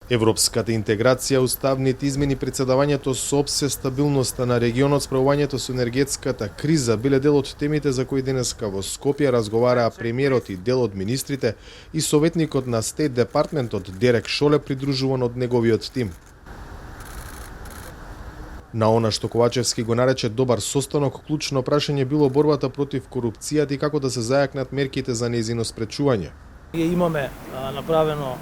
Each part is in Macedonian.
Европската интеграција, уставните измени, председавањето со ОПСЕ, стабилноста на регионот, справувањето со енергетската криза биле дел од темите за кои денеска во Скопје разговараа премиерот и дел од министрите и советникот на Стейт Департментот Дерек Шоле, придружуван од неговиот тим. На она што Ковачевски го нарече добар состанок, клучно прашање било борбата против корупцијата и како да се зајакнат мерките за нејзино спречување. Ние имаме направено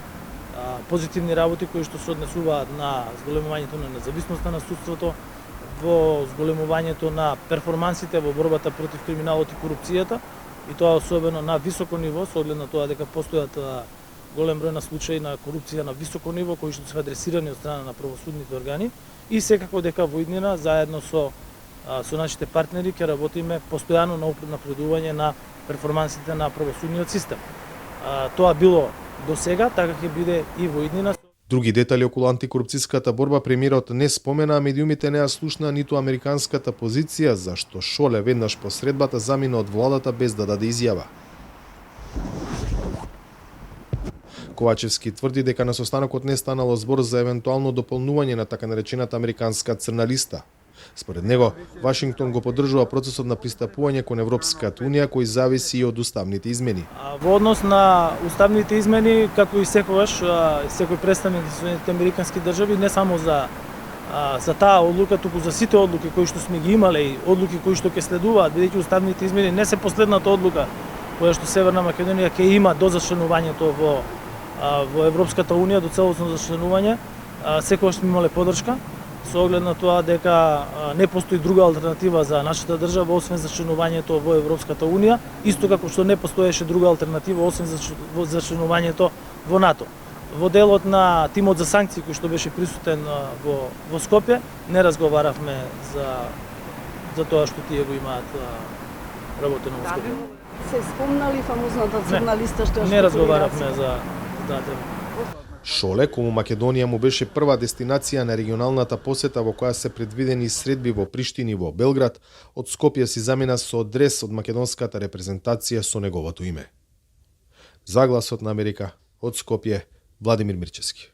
позитивни работи кои што се однесуваат на зголемувањето на независноста на судството, во зголемувањето на перформансите во борбата против криминалот и корупцијата, и тоа особено на високо ниво, со оглед на тоа дека постојат голем број на случаи на корупција на високо ниво кои што се адресирани од страна на правосудните органи, и секако дека во иднина заедно со нашите партнери ќе работиме постојано на напредување на перформансите на правосудниот систем. Тоа било до сега, така ќе биде и во иднина. Други детали околу антикорупцијската борба премиерот не спомена, а медиумите не ја слушнаа ниту американската позиција, зашто Шоле веднаш по средбата замина од владата без да даде изјава. Ковачевски тврди дека на состанокот не станало збор за евентуално дополнување на така наречената американска црна листа. Според него, Вашингтон го поддржува процесот на пристапување кон Европската унија, кој зависи и од уставните измени. Во однос на уставните измени, како и секогаш, секој представник на Соединетите американски држави, не само за таа одлука, туку за сите одлуки кои што сме ги имале и одлуки кои што ќе следуваат, бидејќи уставните измени не се последната одлука која што Северна Македонија ќе има до зачленувањето во Европската унија, до целосно зачленување. Секогаш сме имале поддршка, со оглед на тоа дека не постои друга алтернатива за нашата држава освен зачленувањето во Европската унија, исто како што не постоеше друга алтернатива освен зачленувањето во НАТО. Во делот на тимот за санкции кој што беше присутен во Скопје, не разговаравме за тоа што тие го имаат работено во Скопје. Се спомнали фамозната црна листа што не разговаравме за тема. Шоле, кому Македонија му беше прва дестинација на регионалната посета во која се предвидени средби во Приштини и во Белград, од Скопје си замина со адрес од македонската репрезентација со неговото име. За Гласот на Америка, од Скопје, Владимир Мирчевски.